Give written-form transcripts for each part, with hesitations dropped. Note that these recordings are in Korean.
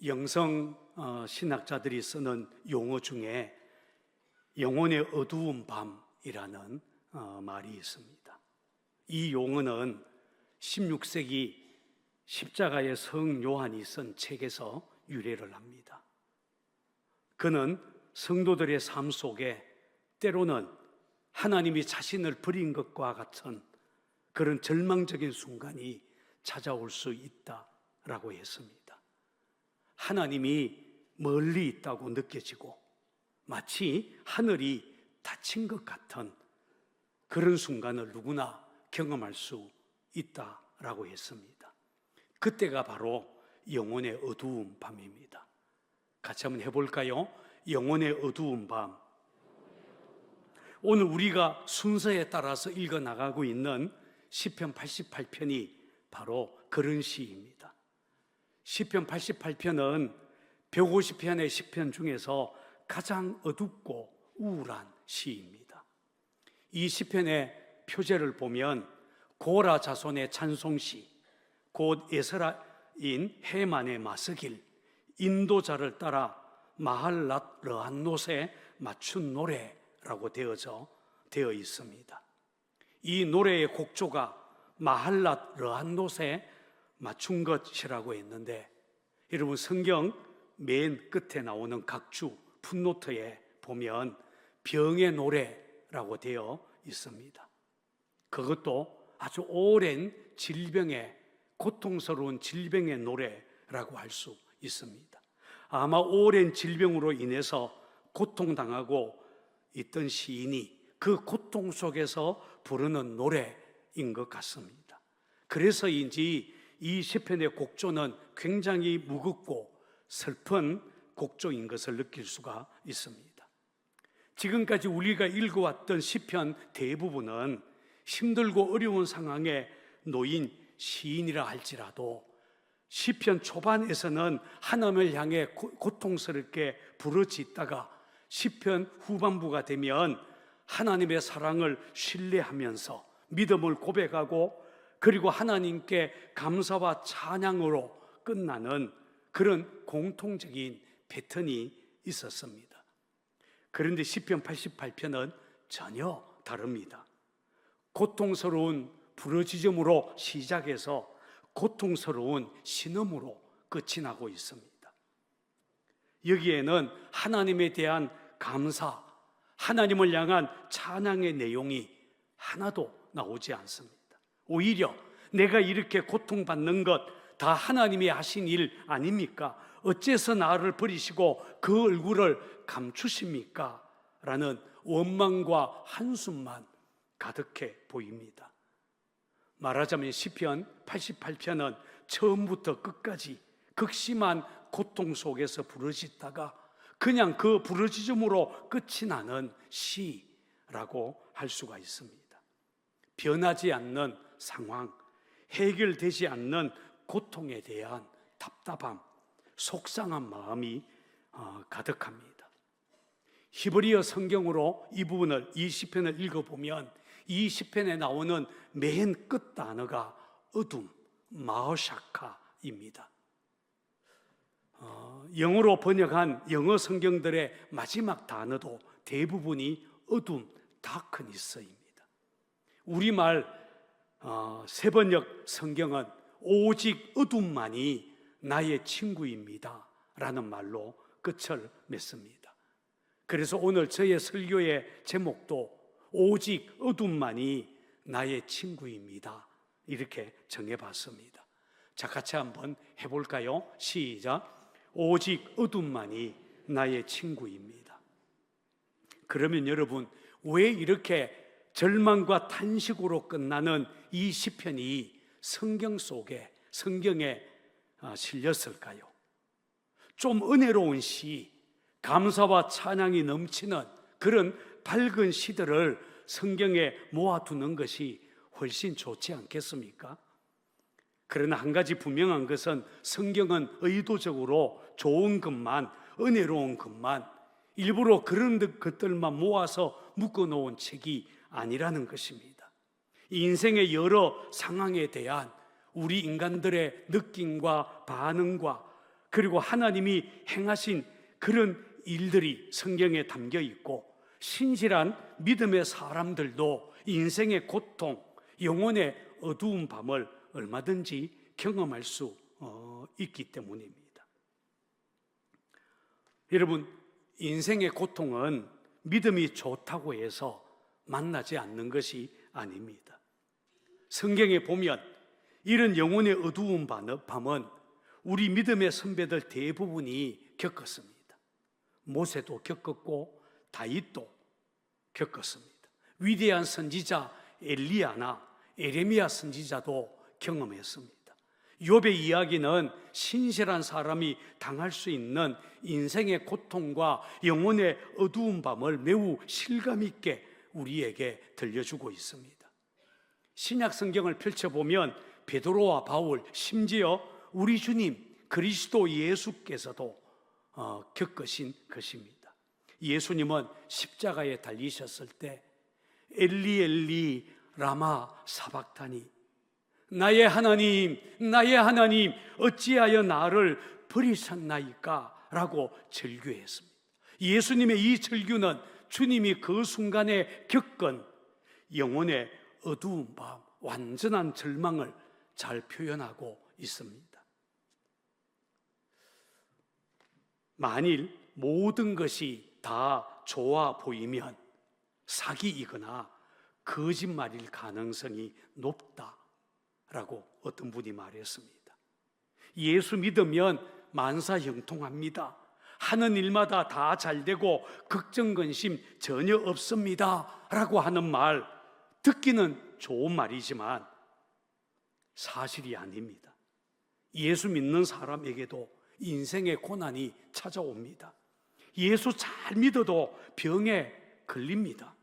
영성 신학자들이 쓰는 용어 중에 영혼의 어두운 밤이라는 말이 있습니다. 이 용어는 16세기 십자가의 성 요한이 쓴 책에서 유래를 합니다. 그는 성도들의 삶 속에 때로는 하나님이 자신을 버린 것과 같은 그런 절망적인 순간이 찾아올 수 있다라고 했습니다. 하나님이 멀리 있다고 느껴지고 마치 하늘이 닫힌 것 같은 그런 순간을 누구나 경험할 수 있다라고 했습니다. 그때가 바로 영혼의 어두운 밤입니다. 같이 한번 해볼까요? 영혼의 어두운 밤. 오늘 우리가 순서에 따라서 읽어나가고 있는 시편 88편이 바로 그런 시입니다. 시편 88편은 150편의 시편 중에서 가장 어둡고 우울한 시입니다. 이 시편의 표제를 보면 고라 자손의 찬송시, 곧 에스라인 헤만의 마스길, 인도자를 따라 마할랏 르한노스에 맞춘 노래라고 되어 있습니다. 이 노래의 곡조가 마할랏 르한노스에 맞춘 것이라고 했는데, 여러분 성경 맨 끝에 나오는 각주 풋노트에 보면 병의 노래라고 되어 있습니다. 그것도 아주 오랜 질병의, 고통스러운 질병의 노래라고 할 수 있습니다. 아마 오랜 질병으로 인해서 고통당하고 있던 시인이 그 고통 속에서 부르는 노래인 것 같습니다. 그래서인지 이 시편의 곡조는 굉장히 무겁고 슬픈 곡조인 것을 느낄 수가 있습니다. 지금까지 우리가 읽어왔던 시편 대부분은 힘들고 어려운 상황에 놓인 시인이라 할지라도 시편 초반에서는 하나님을 향해 고통스럽게 부르짖다가 시편 후반부가 되면 하나님의 사랑을 신뢰하면서 믿음을 고백하고 그리고 하나님께 감사와 찬양으로 끝나는 그런 공통적인 패턴이 있었습니다. 그런데 시편 88편은 전혀 다릅니다. 고통스러운 부르짖음으로 시작해서 고통스러운 신음으로 끝이 나고 있습니다. 여기에는 하나님에 대한 감사, 하나님을 향한 찬양의 내용이 하나도 나오지 않습니다. 오히려 내가 이렇게 고통받는 것 다 하나님이 하신 일 아닙니까? 어째서 나를 버리시고 그 얼굴을 감추십니까? 라는 원망과 한숨만 가득해 보입니다. 말하자면 시편 88편은 처음부터 끝까지 극심한 고통 속에서 부르짖다가 그냥 그 부르짖음으로 끝이 나는 시라고 할 수가 있습니다. 변하지 않는 상황, 해결되지 않는 고통에 대한 답답함, 속상한 마음이 가득합니다. 히브리어 성경으로 이 부분을, 이 시편을 읽어보면 이 시편에 나오는 맨 끝 단어가 어둠, 마허샤카입니다. 영어로 번역한 영어 성경들의 마지막 단어도 대부분이 어둠, 다크니스입니다. 우리말 세번역 성경은 오직 어둠만이 나의 친구입니다 라는 말로 끝을 맺습니다. 그래서 오늘 저의 설교의 제목도 오직 어둠만이 나의 친구입니다 이렇게 정해봤습니다. 자, 같이 한번 해볼까요? 시작. 오직 어둠만이 나의 친구입니다. 그러면 여러분, 왜 이렇게 절망과 탄식으로 끝나는 이 시편이 성경에 실렸을까요? 좀 은혜로운 시, 감사와 찬양이 넘치는 그런 밝은 시들을 성경에 모아두는 것이 훨씬 좋지 않겠습니까? 그러나 한 가지 분명한 것은 성경은 의도적으로 좋은 것만, 은혜로운 것만, 일부러 그런 것들만 모아서 묶어놓은 책이 아니라는 것입니다. 인생의 여러 상황에 대한 우리 인간들의 느낌과 반응과 그리고 하나님이 행하신 그런 일들이 성경에 담겨 있고, 신실한 믿음의 사람들도 인생의 고통, 영혼의 어두운 밤을 얼마든지 경험할 수 있기 때문입니다. 여러분, 인생의 고통은 믿음이 좋다고 해서 만나지 않는 것이 아닙니다. 성경에 보면 이런 영혼의 어두운 밤은 우리 믿음의 선배들 대부분이 겪었습니다. 모세도 겪었고 다윗도 겪었습니다. 위대한 선지자 엘리야나 에레미야 선지자도 경험했습니다. 욥의 이야기는 신실한 사람이 당할 수 있는 인생의 고통과 영혼의 어두운 밤을 매우 실감 있게 우리에게 들려주고 있습니다. 신약 성경을 펼쳐보면 베드로와 바울, 심지어 우리 주님 그리스도 예수께서도 겪으신 것입니다. 예수님은 십자가에 달리셨을 때 엘리 엘리 라마 사박타니, 나의 하나님 나의 하나님 어찌하여 나를 버리셨나이까 라고 절규했습니다. 예수님의 이 절규는 주님이 그 순간에 겪은 영혼의 어두운 밤, 완전한 절망을 잘 표현하고 있습니다. 만일 모든 것이 다 좋아 보이면 사기이거나 거짓말일 가능성이 높다라고 어떤 분이 말했습니다. 예수 믿으면 만사형통합니다. 하는 일마다 다 잘되고 걱정근심 전혀 없습니다 라고 하는 말, 듣기는 좋은 말이지만 사실이 아닙니다. 예수 믿는 사람에게도 인생의 고난이 찾아옵니다. 예수 잘 믿어도 병에 걸립니다.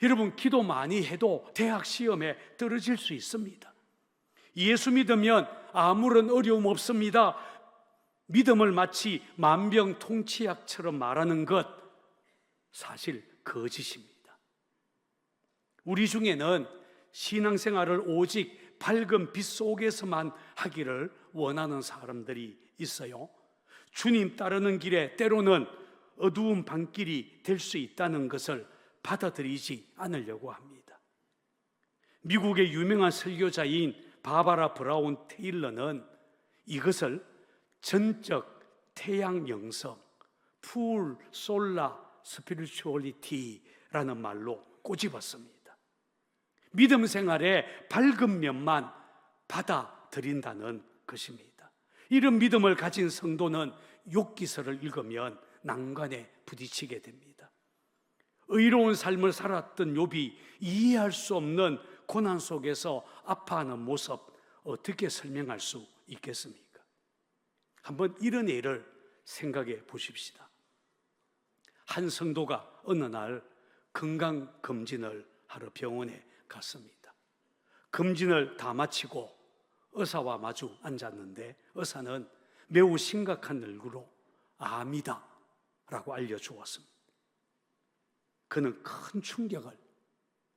여러분, 기도 많이 해도 대학 시험에 떨어질 수 있습니다. 예수 믿으면 아무런 어려움 없습니다. 믿음을 마치 만병통치약처럼 말하는 것, 사실 거짓입니다. 우리 중에는 신앙생활을 오직 밝은 빛 속에서만 하기를 원하는 사람들이 있어요. 주님 따르는 길에 때로는 어두운 밤길이 될 수 있다는 것을 받아들이지 않으려고 합니다. 미국의 유명한 설교자인 바바라 브라운 테일러는 이것을 전적 태양 영성, 풀 솔라 스피리추얼리티라는 말로 꼬집었습니다. 믿음 생활의 밝은 면만 받아들인다는 것입니다. 이런 믿음을 가진 성도는 욥기서를 읽으면 난관에 부딪히게 됩니다. 의로운 삶을 살았던 욥이 이해할 수 없는 고난 속에서 아파하는 모습, 어떻게 설명할 수 있겠습니까? 한번 이런 예를 생각해 보십시다. 한 성도가 어느 날 건강검진을 하러 병원에 갔습니다. 검진을 다 마치고 의사와 마주 앉았는데 의사는 매우 심각한 얼굴로 암이다 라고 알려주었습니다. 그는 큰 충격을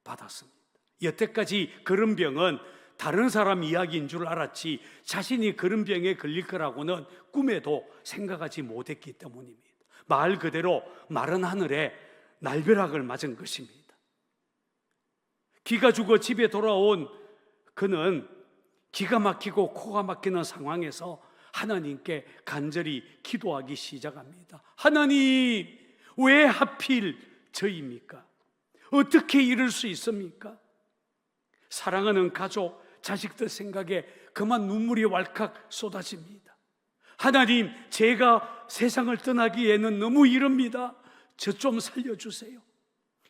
받았습니다. 여태까지 그런 병은 다른 사람 이야기인 줄 알았지 자신이 그런 병에 걸릴 거라고는 꿈에도 생각하지 못했기 때문입니다. 말 그대로 마른 하늘에 날벼락을 맞은 것입니다. 기가 죽어 집에 돌아온 그는 기가 막히고 코가 막히는 상황에서 하나님께 간절히 기도하기 시작합니다. 하나님, 왜 하필 저입니까? 어떻게 이럴 수 있습니까? 사랑하는 가족, 자식들 생각에 그만 눈물이 왈칵 쏟아집니다. 하나님, 제가 세상을 떠나기에는 너무 이릅니다. 저 좀 살려주세요.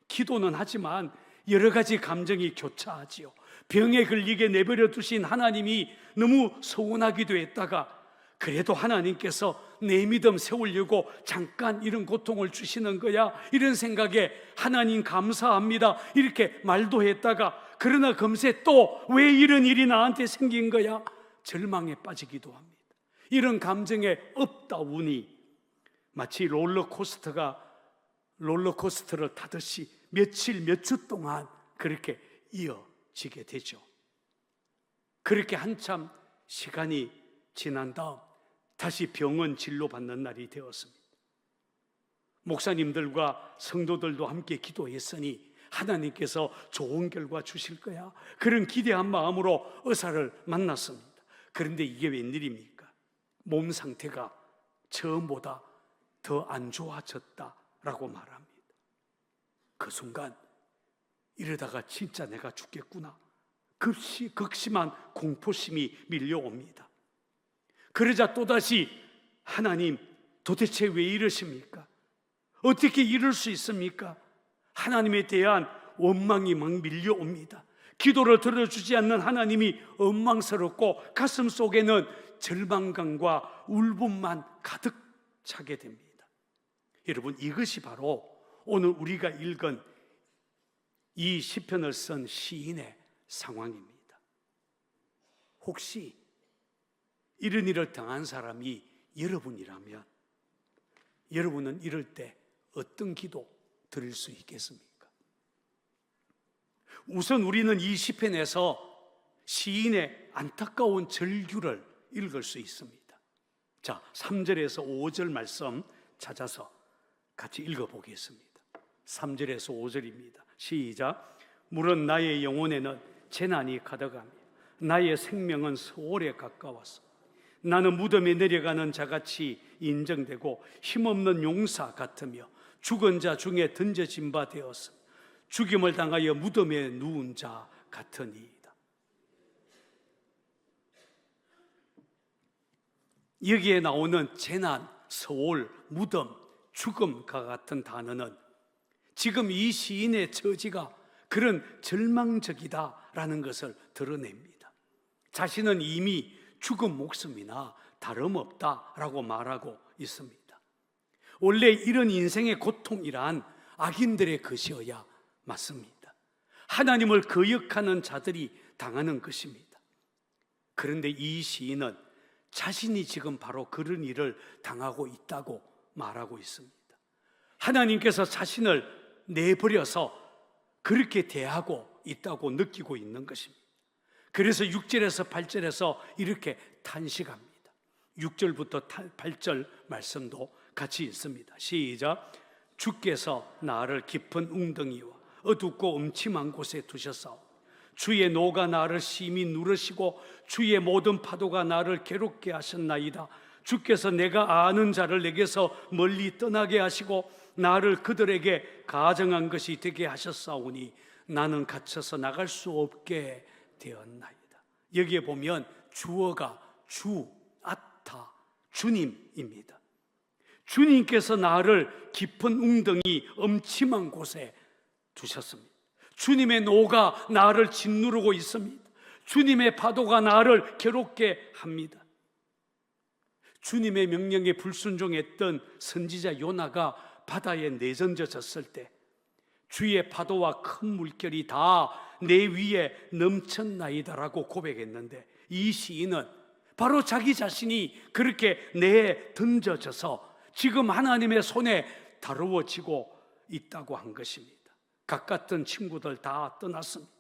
기도는 하지만 여러 가지 감정이 교차하지요. 병에 걸리게 내버려 두신 하나님이 너무 서운하기도 했다가 그래도 하나님께서 내 믿음 세우려고 잠깐 이런 고통을 주시는 거야, 이런 생각에 하나님 감사합니다 이렇게 말도 했다가 그러나 금세 또 왜 이런 일이 나한테 생긴 거야, 절망에 빠지기도 합니다. 이런 감정의 업다운이 마치 롤러코스터를 타듯이 며칠 몇 주 동안 그렇게 이어지게 되죠. 그렇게 한참 시간이 지난 다음 다시 병원 진료받는 날이 되었습니다. 목사님들과 성도들도 함께 기도했으니 하나님께서 좋은 결과 주실 거야, 그런 기대한 마음으로 의사를 만났습니다. 그런데 이게 웬일입니까? 몸 상태가 처음보다 더 안 좋아졌다라고 말합니다. 그 순간 이러다가 진짜 내가 죽겠구나, 극심한 공포심이 밀려옵니다. 그러자 또다시 하나님, 도대체 왜 이러십니까? 어떻게 이럴 수 있습니까? 하나님에 대한 원망이 막 밀려옵니다. 기도를 들어주지 않는 하나님이 원망스럽고 가슴 속에는 절망감과 울분만 가득 차게 됩니다. 여러분, 이것이 바로 오늘 우리가 읽은 이 시편을 쓴 시인의 상황입니다. 혹시 이런 일을 당한 사람이 여러분이라면 여러분은 이럴 때 어떤 기도 드릴 수 있겠습니까? 우선 우리는 이 시편에서 시인의 안타까운 절규를 읽을 수 있습니다. 자, 3절에서 5절 말씀 찾아서 같이 읽어보겠습니다. 3절에서 5절입니다. 시작. 물은 나의 영혼에는 재난이 가득하며 나의 생명은 소홀에 가까웠어. 나는 무덤에 내려가는 자같이 인정되고 힘없는 용사 같으며 죽은 자 중에 던져진 바 되었어. 죽임을 당하여 무덤에 누운 자 같으니이다. 여기에 나오는 재난, 소홀, 무덤, 죽음과 같은 단어는 지금 이 시인의 처지가 그런 절망적이다라는 것을 드러냅니다. 자신은 이미 죽은 목숨이나 다름없다라고 말하고 있습니다. 원래 이런 인생의 고통이란 악인들의 것이어야 맞습니다. 하나님을 거역하는 자들이 당하는 것입니다. 그런데 이 시인은 자신이 지금 바로 그런 일을 당하고 있다고 말하고 있습니다. 하나님께서 자신을 내버려서 그렇게 대하고 있다고 느끼고 있는 것입니다. 그래서 6절에서 8절에서 이렇게 탄식합니다. 6절부터 8절 말씀도 같이 있습니다. 시작. 주께서 나를 깊은 웅덩이와 어둡고 음침한 곳에 두셨사오. 주의 노가 나를 심히 누르시고 주의 모든 파도가 나를 괴롭게 하셨나이다. 주께서 내가 아는 자를 내게서 멀리 떠나게 하시고 나를 그들에게 가정한 것이 되게 하셨사오니 나는 갇혀서 나갈 수 없게 되었나이다. 여기에 보면 주어가 주, 아타, 주님입니다. 주님께서 나를 깊은 웅덩이, 음침한 곳에 두셨습니다. 주님의 노가 나를 짓누르고 있습니다. 주님의 파도가 나를 괴롭게 합니다. 주님의 명령에 불순종했던 선지자 요나가 바다에 내던져졌을 때 주의 파도와 큰 물결이 다 내 위에 넘쳤나이다라고 고백했는데, 이 시인은 바로 자기 자신이 그렇게 내던져져서 지금 하나님의 손에 다루어지고 있다고 한 것입니다. 가깝던 친구들 다 떠났습니다.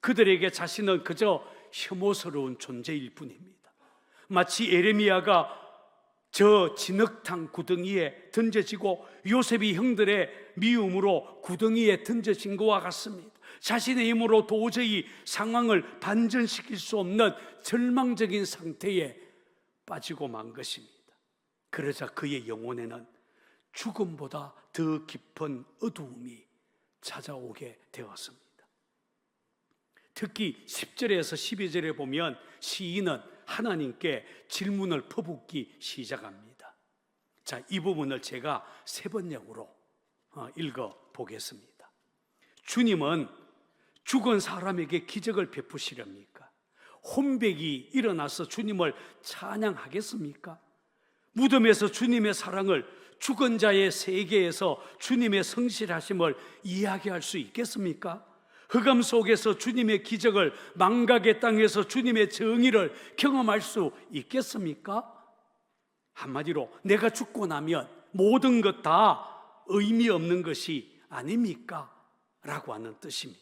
그들에게 자신은 그저 혐오스러운 존재일 뿐입니다. 마치 에레미야가 저 진흙탕 구덩이에 던져지고 요셉이 형들의 미움으로 구덩이에 던져진 것과 같습니다. 자신의 힘으로 도저히 상황을 반전시킬 수 없는 절망적인 상태에 빠지고 만 것입니다. 그러자 그의 영혼에는 죽음보다 더 깊은 어두움이 찾아오게 되었습니다. 특히 10절에서 12절에 보면 시인은 하나님께 질문을 퍼붓기 시작합니다. 자, 이 부분을 제가 세 번역으로 읽어 보겠습니다. 주님은 죽은 사람에게 기적을 베푸시렵니까? 혼백이 일어나서 주님을 찬양하겠습니까? 무덤에서 주님의 사랑을, 죽은 자의 세계에서 주님의 성실하심을 이야기할 수 있겠습니까? 흑암 속에서 주님의 기적을, 망각의 땅에서 주님의 정의를 경험할 수 있겠습니까? 한마디로 내가 죽고 나면 모든 것 다 의미 없는 것이 아닙니까? 라고 하는 뜻입니다.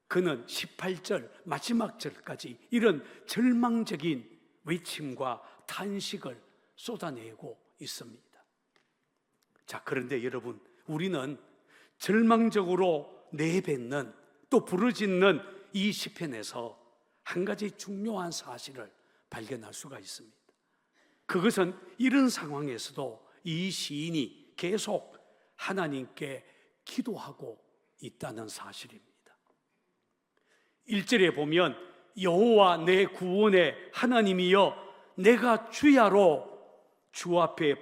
그는 18절 마지막 절까지 이런 절망적인 외침과 탄식을 쏟아내고 있습니다. 자, 그런데 여러분, 우리는 절망적으로 내뱉는, 또 부르짖는 이 시편에서 한 가지 중요한 사실을 발견할 수가 있습니다. 그것은 이런 상황에서도 이 시인이 계속 하나님께 기도하고 있다는 사실입니다. 1절에 보면 여호와 내 구원의 하나님이여 내가 주야로 주 앞에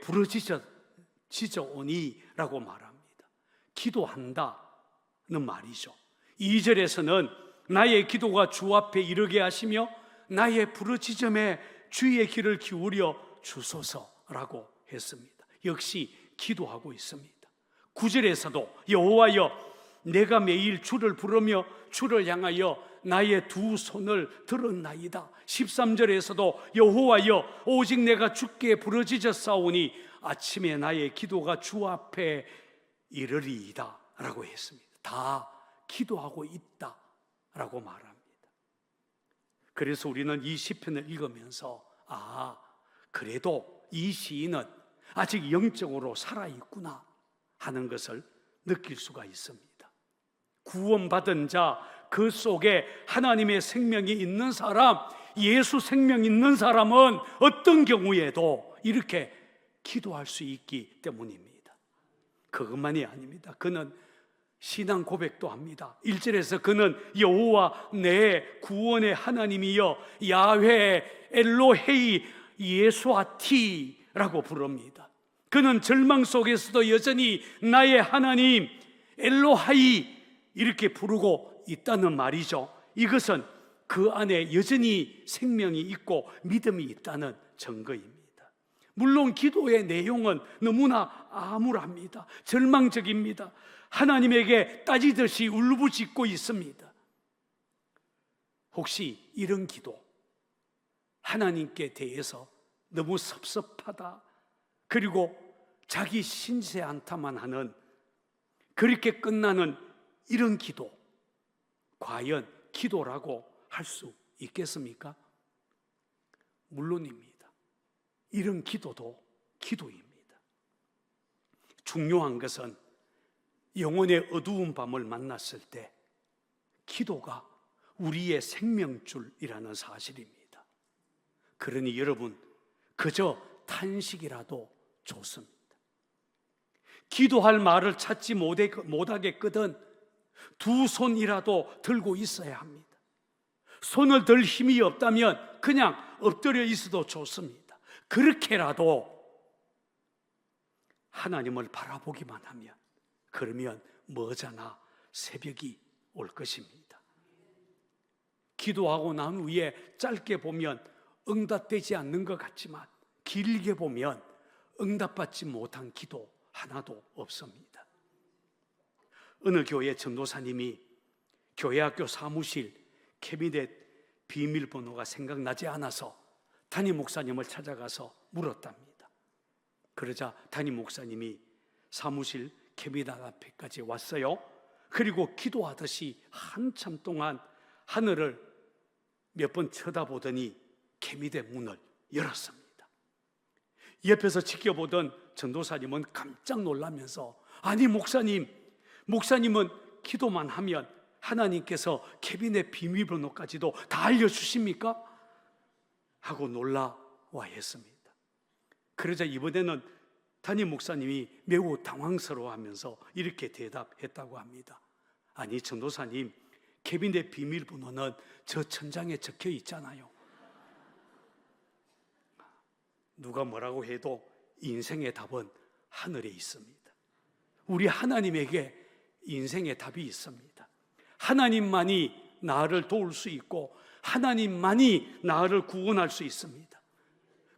부르짖어오니 라고 말합니다. 기도한다는 말이죠. 2절에서는 나의 기도가 주 앞에 이르게 하시며 나의 부르짖음에 주의 귀를 기울여 주소서라고 했습니다. 역시 기도하고 있습니다. 9절에서도 여호와여 내가 매일 주를 부르며 주를 향하여 나의 두 손을 들었나이다. 13절에서도 여호와여 오직 내가 주께 부르짖었사오니 아침에 나의 기도가 주 앞에 이르리이다 라고 했습니다. 다 기도하고 있다 라고 말합니다. 그래서 우리는 이 시편을 읽으면서 그래도 이 시인은 아직 영적으로 살아있구나 하는 것을 느낄 수가 있습니다. 구원받은 자, 그 속에 하나님의 생명이 있는 사람, 예수 생명 있는 사람은 어떤 경우에도 이렇게 기도할 수 있기 때문입니다. 그것만이 아닙니다. 그는 신앙 고백도 합니다. 1절에서 그는 여호와 내 구원의 하나님이여 야훼 엘로헤이 예수아티라고 부릅니다. 그는 절망 속에서도 여전히 나의 하나님 엘로하이 이렇게 부르고 있다는 말이죠. 이것은 그 안에 여전히 생명이 있고 믿음이 있다는 증거입니다. 물론 기도의 내용은 너무나 암울합니다. 절망적입니다. 하나님에게 따지듯이 울부짖고 있습니다. 혹시 이런 기도, 하나님께 대해서 너무 섭섭하다, 그리고 자기 신세 한탄만 하는, 그렇게 끝나는 이런 기도, 과연 기도라고 할 수 있겠습니까? 물론입니다. 이런 기도도 기도입니다. 중요한 것은 영혼의 어두운 밤을 만났을 때 기도가 우리의 생명줄이라는 사실입니다. 그러니 여러분, 그저 탄식이라도 좋습니다. 기도할 말을 찾지 못하겠거든 두 손이라도 들고 있어야 합니다. 손을 들 힘이 없다면 그냥 엎드려 있어도 좋습니다. 그렇게라도 하나님을 바라보기만 하면, 그러면 머지않아 새벽이 올 것입니다. 기도하고 난 후에 짧게 보면 응답되지 않는 것 같지만 길게 보면 응답받지 못한 기도 하나도 없습니다. 어느 교회 전도사님이 교회학교 사무실 캐비넷 비밀번호가 생각나지 않아서 담임 목사님을 찾아가서 물었답니다. 그러자 담임 목사님이 사무실 캐비넷 앞에까지 왔어요. 그리고 기도하듯이 한참 동안 하늘을 몇 번 쳐다보더니 캐비넷 문을 열었습니다. 옆에서 지켜보던 전도사님은 깜짝 놀라면서, 아니 목사님은 기도만 하면 하나님께서 캐비넷 비밀번호까지도 다 알려주십니까? 하고 놀라와 했습니다. 그러자 이번에는 담임 목사님이 매우 당황스러워하면서 이렇게 대답했다고 합니다. 아니 전도사님, 캐비넷 비밀번호는 저 천장에 적혀 있잖아요. 누가 뭐라고 해도 인생의 답은 하늘에 있습니다. 우리 하나님에게 인생의 답이 있습니다. 하나님만이 나를 도울 수 있고 하나님만이 나를 구원할 수 있습니다.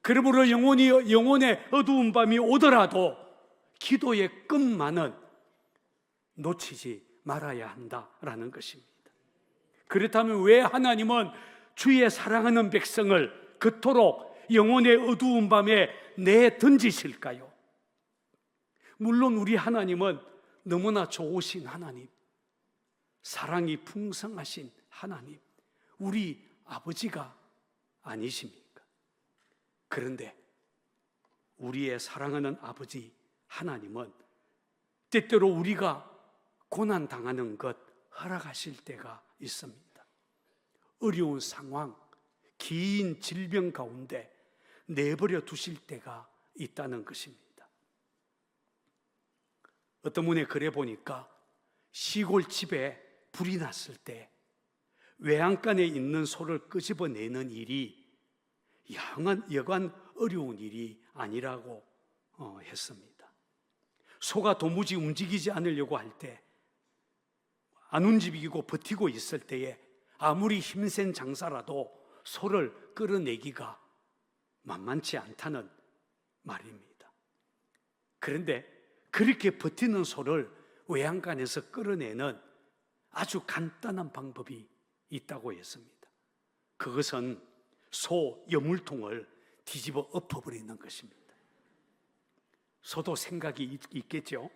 그러므로 영혼의 어두운 밤이 오더라도 기도의 끝만은 놓치지 말아야 한다라는 것입니다. 그렇다면 왜 하나님은 주의 사랑하는 백성을 그토록 영혼의 어두운 밤에 내던지실까요? 물론 우리 하나님은 너무나 좋으신 하나님, 사랑이 풍성하신 하나님, 우리 아버지가 아니십니까? 그런데 우리의 사랑하는 아버지 하나님은 때때로 우리가 고난 당하는 것 허락하실 때가 있습니다. 어려운 상황, 긴 질병 가운데 내버려 두실 때가 있다는 것입니다. 어떤 분의 글에 보니까 시골집에 불이 났을 때 외양간에 있는 소를 끄집어내는 일이 여간 어려운 일이 아니라고 했습니다. 소가 도무지 움직이지 않으려고 할 때, 안 움직이고 버티고 있을 때에 아무리 힘센 장사라도 소를 끌어내기가 만만치 않다는 말입니다. 그런데 그렇게 버티는 소를 외양간에서 끌어내는 아주 간단한 방법이 있다고 했습니다. 그것은 소 여물통을 뒤집어 엎어버리는 것입니다. 소도 생각이 있겠죠.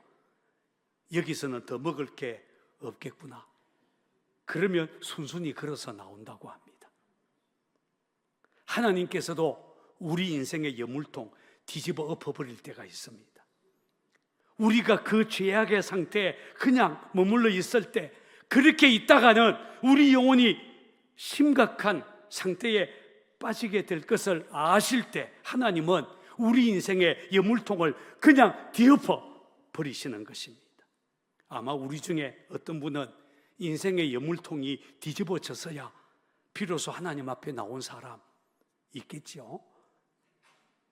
여기서는 더 먹을 게 없겠구나. 그러면 순순히 걸어서 나온다고 합니다. 하나님께서도 우리 인생의 여물통 뒤집어 엎어버릴 때가 있습니다. 우리가 그 죄악의 상태에 그냥 머물러 있을 때, 그렇게 있다가는 우리 영혼이 심각한 상태에 빠지게 될 것을 아실 때 하나님은 우리 인생의 여물통을 그냥 뒤엎어 버리시는 것입니다. 아마 우리 중에 어떤 분은 인생의 여물통이 뒤집어져서야 비로소 하나님 앞에 나온 사람 있겠죠.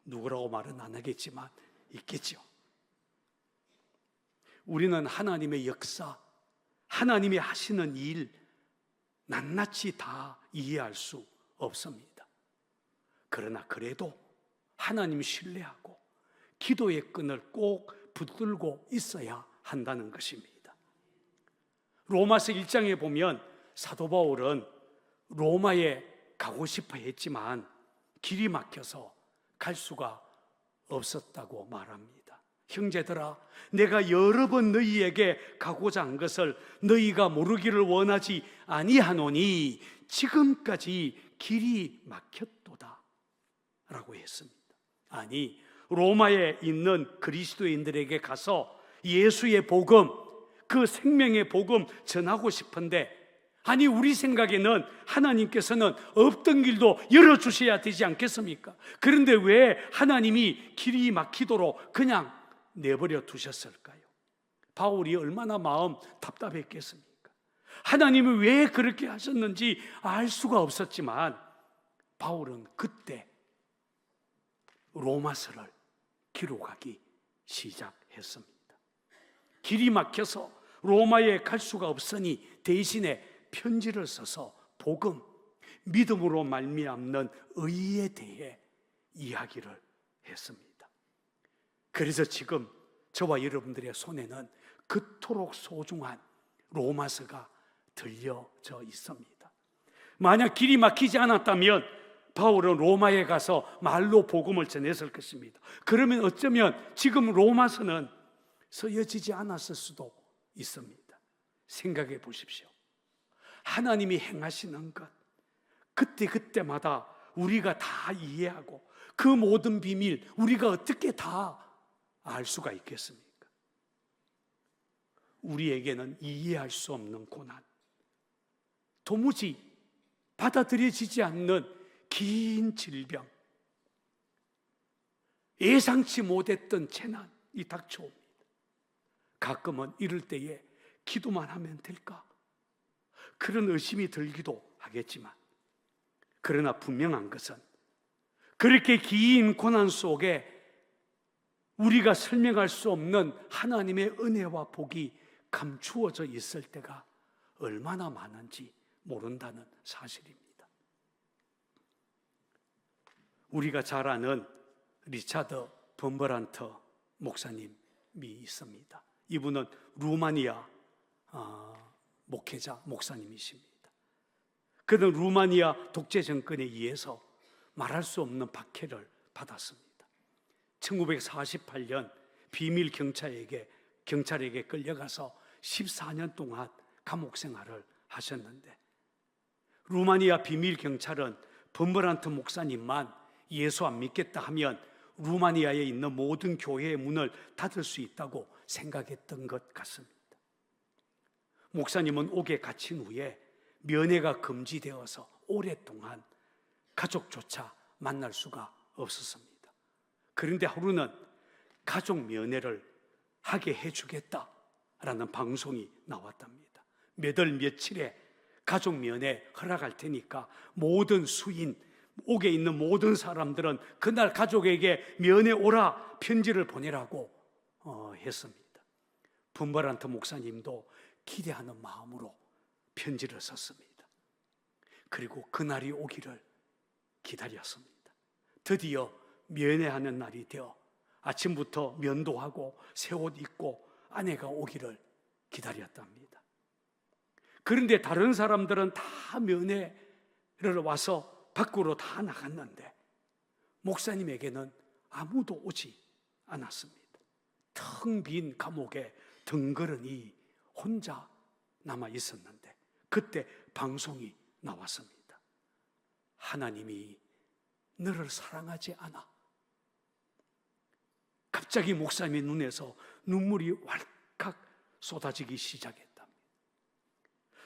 누구라고 말은 안 하겠지만 있겠죠. 우리는 하나님의 역사, 하나님이 하시는 일 낱낱이 다 이해할 수 없습니다. 그러나 그래도 하나님 신뢰하고 기도의 끈을 꼭 붙들고 있어야 한다는 것입니다. 로마서 1장에 보면 사도 바울은 로마에 가고 싶어 했지만 길이 막혀서 갈 수가 없었다고 말합니다. 형제들아, 내가 여러 번 너희에게 가고자 한 것을 너희가 모르기를 원하지 아니하노니 지금까지 길이 막혔도다 라고 했습니다. 아니, 로마에 있는 그리스도인들에게 가서 예수의 복음, 그 생명의 복음 전하고 싶은데, 아니 우리 생각에는 하나님께서는 없던 길도 열어주셔야 되지 않겠습니까? 그런데 왜 하나님이 길이 막히도록 그냥 내버려 두셨을까요? 바울이 얼마나 마음 답답했겠습니까? 하나님이 왜 그렇게 하셨는지 알 수가 없었지만 바울은 그때 로마서를 기록하기 시작했습니다. 길이 막혀서 로마에 갈 수가 없으니 대신에 편지를 써서 복음, 믿음으로 말미암는 의에 대해 이야기를 했습니다. 그래서 지금 저와 여러분들의 손에는 그토록 소중한 로마서가 들려져 있습니다. 만약 길이 막히지 않았다면 바울은 로마에 가서 말로 복음을 전했을 것입니다. 그러면 어쩌면 지금 로마서는 쓰여지지 않았을 수도 있습니다. 생각해 보십시오. 하나님이 행하시는 것, 그때마다 우리가 다 이해하고 그 모든 비밀 우리가 어떻게 다 알 수가 있겠습니까? 우리에게는 이해할 수 없는 고난, 도무지 받아들여지지 않는 긴 질병, 예상치 못했던 재난이 닥쳐옵니다. 가끔은 이럴 때에 기도만 하면 될까? 그런 의심이 들기도 하겠지만, 그러나 분명한 것은 그렇게 긴 고난 속에 우리가 설명할 수 없는 하나님의 은혜와 복이 감추어져 있을 때가 얼마나 많은지 모른다는 사실입니다. 우리가 잘 아는 리차드 범버란트 목사님이 있습니다. 이분은 루마니아 목회자 목사님이십니다. 그는 루마니아 독재 정권에 의해서 말할 수 없는 박해를 받았습니다. 1948년 비밀 경찰에게 끌려가서 14년 동안 감옥 생활을 하셨는데, 루마니아 비밀 경찰은 범버란트 목사님만 예수 안 믿겠다 하면 루마니아에 있는 모든 교회의 문을 닫을 수 있다고 생각했던 것 같습니다. 목사님은 옥에 갇힌 후에 면회가 금지되어서 오랫동안 가족조차 만날 수가 없었습니다. 그런데 하루는 가족 면회를 하게 해주겠다라는 방송이 나왔답니다. 몇 월 며칠에 가족 면회 허락할 테니까 모든 수인, 옥에 있는 모든 사람들은 그날 가족에게 면회 오라 편지를 보내라고 했습니다. 분버란트 목사님도 기대하는 마음으로 편지를 썼습니다. 그리고 그날이 오기를 기다렸습니다. 드디어 면회하는 날이 되어 아침부터 면도하고 새 옷 입고 아내가 오기를 기다렸답니다. 그런데 다른 사람들은 다 면회를 와서 밖으로 다 나갔는데 목사님에게는 아무도 오지 않았습니다. 텅 빈 감옥에 덩그러니 혼자 남아 있었는데 그때 방송이 나왔습니다. 하나님이 너를 사랑하지 않아. 갑자기 목사님의 눈에서 눈물이 왈칵 쏟아지기 시작했답니다.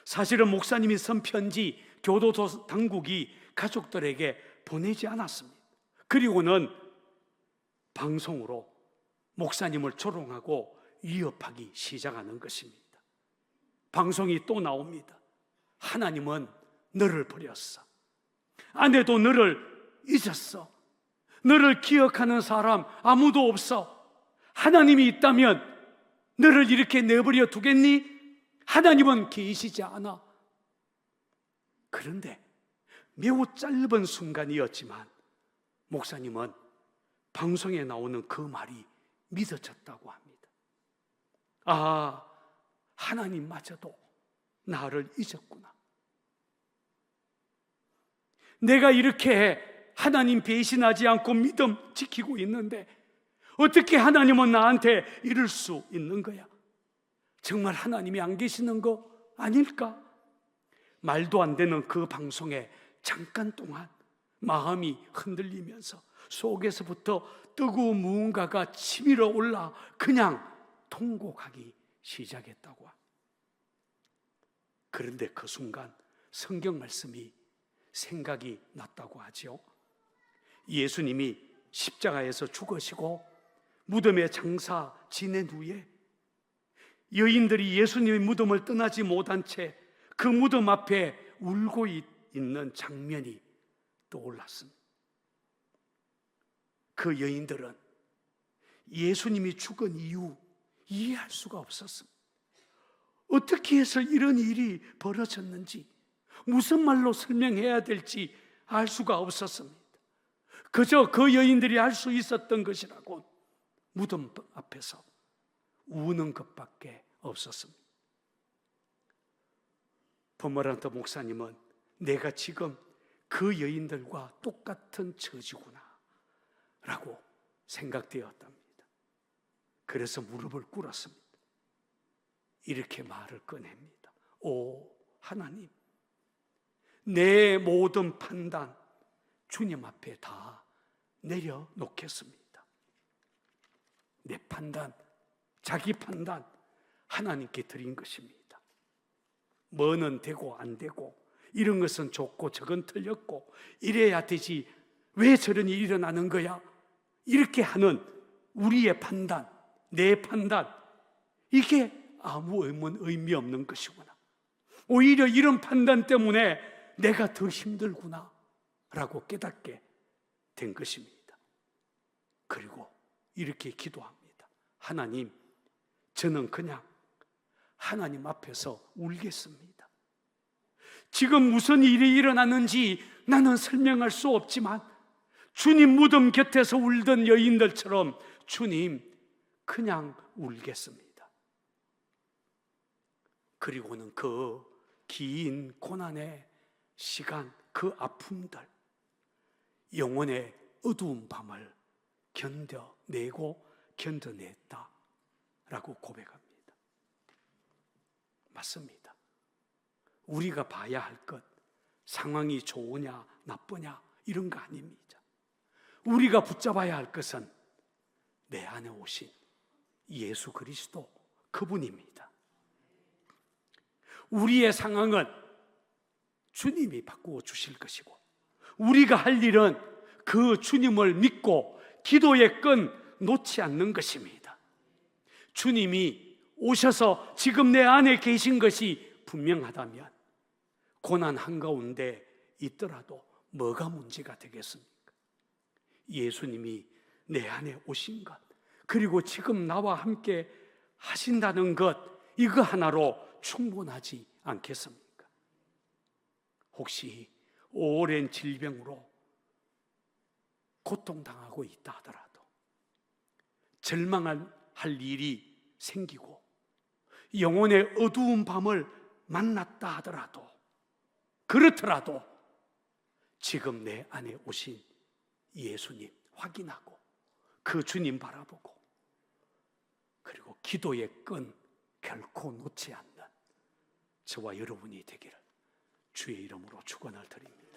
사실은 목사님이 쓴 편지 교도 당국이 가족들에게 보내지 않았습니다. 그리고는 방송으로 목사님을 조롱하고 위협하기 시작하는 것입니다. 방송이 또 나옵니다. 하나님은 너를 버렸어. 아내도 너를 잊었어. 너를 기억하는 사람 아무도 없어. 하나님이 있다면 너를 이렇게 내버려 두겠니? 하나님은 계시지 않아. 그런데 매우 짧은 순간이었지만 목사님은 방송에 나오는 그 말이 믿어졌다고 합니다. 아, 하나님마저도 나를 잊었구나. 내가 이렇게 하나님 배신하지 않고 믿음 지키고 있는데 어떻게 하나님은 나한테 이럴 수 있는 거야? 정말 하나님이 안 계시는 거 아닐까? 말도 안 되는 그 방송에 잠깐 동안 마음이 흔들리면서 속에서부터 뜨거운 무언가가 치밀어 올라 그냥 통곡하기 시작했다고 합니다. 그런데 그 순간 성경 말씀이 생각이 났다고 하죠. 예수님이 십자가에서 죽으시고 무덤에 장사 지낸 후에 여인들이 예수님의 무덤을 떠나지 못한 채 그 무덤 앞에 울고 있는 장면이 떠올랐습니다. 그 여인들은 예수님이 죽은 이유 이해할 수가 없었습니다. 어떻게 해서 이런 일이 벌어졌는지 무슨 말로 설명해야 될지 알 수가 없었습니다. 그저 그 여인들이 알 수 있었던 것이라고 무덤 앞에서 우는 것밖에 없었습니다. 버머란트 목사님은 내가 지금 그 여인들과 똑같은 처지구나 라고 생각되었답니다. 그래서 무릎을 꿇었습니다. 이렇게 말을 꺼냅니다. 오 하나님, 내 모든 판단 주님 앞에 다 내려놓겠습니다. 내 판단, 자기 판단 하나님께 드린 것입니다. 뭐는 되고 안 되고 이런 것은 좋고 저건 틀렸고 이래야 되지 왜 저런 일이 일어나는 거야? 이렇게 하는 우리의 판단, 내 판단, 이게 아무 의미 없는 것이구나. 오히려 이런 판단 때문에 내가 더 힘들구나 라고 깨닫게 된 것입니다. 그리고 이렇게 기도합니다. 하나님, 저는 그냥 하나님 앞에서 울겠습니다. 지금 무슨 일이 일어났는지 나는 설명할 수 없지만 주님 무덤 곁에서 울던 여인들처럼 주님 그냥 울겠습니다. 그리고는 그 긴 고난의 시간, 그 아픔들, 영혼의 어두운 밤을 견뎌내고 견뎌냈다라고 고백합니다. 맞습니다. 우리가 봐야 할 것, 상황이 좋으냐 나쁘냐 이런 거 아닙니다. 우리가 붙잡아야 할 것은 내 안에 오신 예수 그리스도 그분입니다. 우리의 상황은 주님이 바꾸어 주실 것이고, 우리가 할 일은 그 주님을 믿고 기도의 끈 놓지 않는 것입니다. 주님이 오셔서 지금 내 안에 계신 것이 분명하다면 고난 한가운데 있더라도 뭐가 문제가 되겠습니까? 예수님이 내 안에 오신 것, 그리고 지금 나와 함께 하신다는 것, 이거 하나로 충분하지 않겠습니까? 혹시 오랜 질병으로 고통당하고 있다 하더라도, 절망할 일이 생기고 영혼의 어두운 밤을 만났다 하더라도, 그렇더라도 지금 내 안에 오신 예수님 확인하고 그 주님 바라보고, 그리고 기도의 끈 결코 놓지 않는 저와 여러분이 되기를 주의 이름으로 축원을 드립니다.